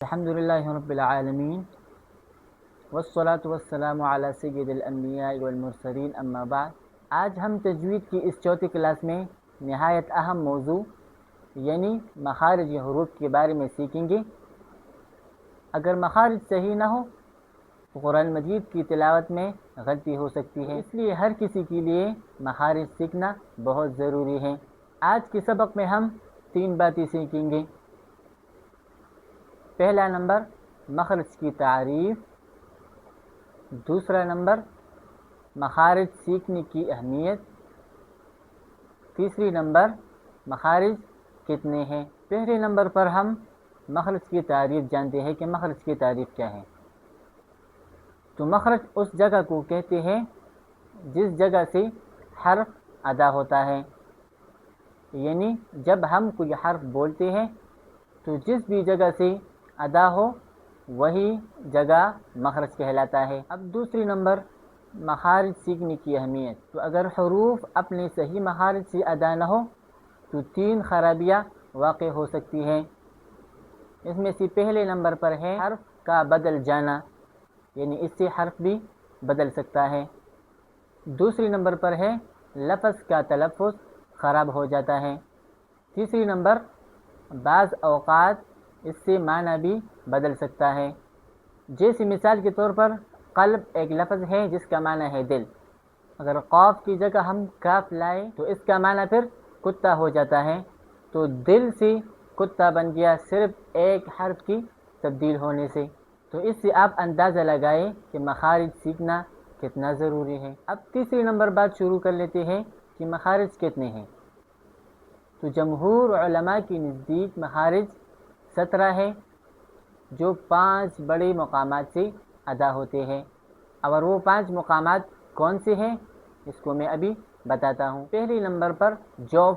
الحمدللہ رب العالمین والصلاة والسلام علی سید الانبیاء والمرسلین اما بعد۔ آج ہم تجوید کی اس چوتھی کلاس میں نہایت اہم موضوع یعنی مخارج حروف کے بارے میں سیکھیں گے۔ اگر مخارج صحیح نہ ہو تو قرآن مجید کی تلاوت میں غلطی ہو سکتی ہے، اس لیے ہر کسی کے لیے مخارج سیکھنا بہت ضروری ہے۔ آج کے سبق میں ہم 3 باتیں سیکھیں گے۔ پہلا نمبر مخرج کی تعریف، دوسرا نمبر مخارج سیکھنے کی اہمیت، تیسری نمبر مخارج کتنے ہیں۔ پہلے نمبر پر ہم مخرج کی تعریف جانتے ہیں کہ مخرج کی تعریف کیا ہے۔ تو مخرج اس جگہ کو کہتے ہیں جس جگہ سے حرف ادا ہوتا ہے، یعنی جب ہم کوئی حرف بولتے ہیں تو جس بھی جگہ سے ادا ہو وہی جگہ مخرج کہلاتا ہے۔ اب دوسری نمبر مخارج سیکھنے کی اہمیت۔ تو اگر حروف اپنے صحیح مخارج سے ادا نہ ہو تو 3 خرابیاں واقع ہو سکتی ہیں۔ اس میں سے پہلے نمبر پر ہے حرف کا بدل جانا، یعنی اس سے حرف بھی بدل سکتا ہے۔ دوسری نمبر پر ہے لفظ کا تلفظ خراب ہو جاتا ہے۔ تیسری نمبر بعض اوقات اس سے معنی بھی بدل سکتا ہے، جیسے مثال کے طور پر قلب ایک لفظ ہے جس کا معنی ہے دل، اگر قاف کی جگہ ہم کاف لائے تو اس کا معنی پھر کتا ہو جاتا ہے، تو دل سے کتا بن گیا صرف ایک حرف کی تبدیل ہونے سے۔ تو اس سے آپ اندازہ لگائیں کہ مخارج سیکھنا کتنا ضروری ہے۔ اب تیسری نمبر بات شروع کر لیتے ہیں کہ مخارج کتنے ہیں۔ تو جمہور علماء کی نزدیک مخارج 17 ہے، جو 5 بڑے مقامات سے ادا ہوتے ہیں۔ اور وہ 5 مقامات کون سے ہیں اس کو میں ابھی بتاتا ہوں۔ پہلے نمبر پر جوف،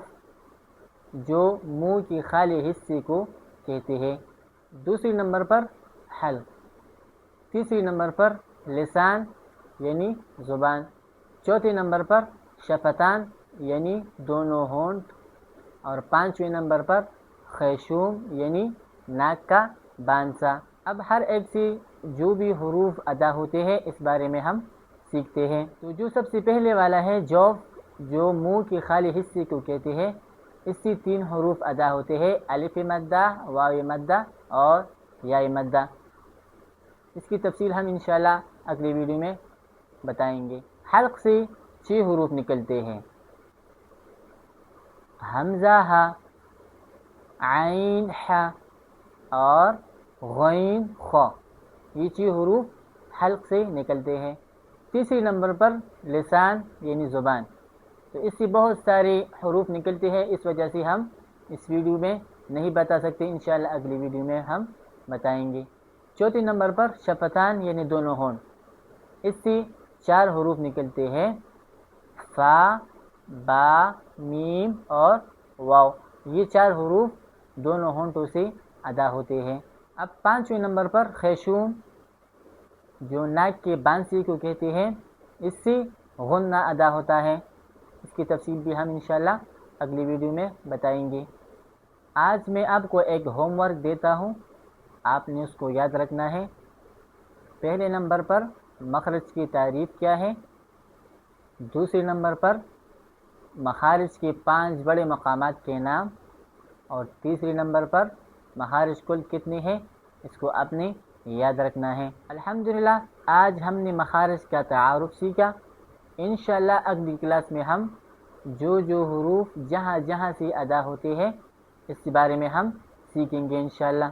جو منہ کے خالی حصے کو کہتے ہیں۔ دوسری نمبر پر حلق، تیسری نمبر پر لسان یعنی زبان، چوتھے نمبر پر شفتان یعنی دونوں ہونٹ، اور 5ویں نمبر پر خیشوم یعنی ناک کا بانسا۔ اب ہر ایک سے جو بھی حروف ادا ہوتے ہیں اس بارے میں ہم سیکھتے ہیں۔ تو جو سب سے پہلے والا ہے جوف، جو منہ کے خالی حصے کو کہتے ہیں، اس سے 3 حروف ادا ہوتے ہیں، الف مدہ، واو مدہ اور یا مدہ۔ اس کی تفصیل ہم انشاءاللہ اگلی ویڈیو میں بتائیں گے۔ حلق سے 6 حروف نکلتے ہیں، حمزہ ہا، عین ح اور غین خ، یہ 6 حروف حلق سے نکلتے ہیں۔ تیسری نمبر پر لسان یعنی زبان، تو اس سے بہت سارے حروف نکلتے ہیں، اس وجہ سے ہم اس ویڈیو میں نہیں بتا سکتے، انشاءاللہ اگلی ویڈیو میں ہم بتائیں گے۔ چوتھے نمبر پر شفتان یعنی دونوں ہونٹ، اس سے 4 حروف نکلتے ہیں، فا، با، میم اور واو، یہ 4 حروف دونوں ہونٹوں سے ادا ہوتے ہیں۔ اب 5ویں نمبر پر خیشوم، جو ناک کے بانسی کو کہتے ہیں، اس سے غنہ ادا ہوتا ہے، اس کی تفصیل بھی ہم انشاءاللہ اگلی ویڈیو میں بتائیں گے۔ آج میں آپ کو ایک ہوم ورک دیتا ہوں، آپ نے اس کو یاد رکھنا ہے۔ پہلے نمبر پر مخرج کی تعریف کیا ہے، دوسرے نمبر پر مخارج کے 5 بڑے مقامات کے نام، اور تیسرے نمبر پر مخارج کل کتنے ہیں اس کو آپ نے یاد رکھنا ہے۔ الحمدللہ آج ہم نے مخارج کا تعارف سیکھا۔ انشاءاللہ اگلی کلاس میں ہم جو حروف جہاں جہاں سے ادا ہوتے ہیں اس کے بارے میں ہم سیکھیں گے انشاءاللہ۔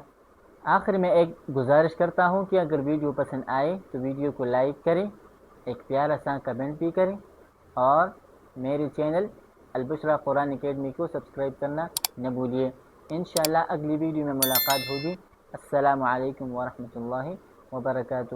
آخر میں ایک گزارش کرتا ہوں کہ اگر ویڈیو پسند آئے تو ویڈیو کو لائک کریں، ایک پیارا سا کمنٹ بھی کریں، اور میرے چینل البشرا قرآن اکیڈمی کو سبسکرائب کرنا نہ بھولیے۔ انشاءاللہ اگلی ویڈیو میں ملاقات ہوگی۔ السلام علیکم ورحمۃ اللہ وبرکاتہ۔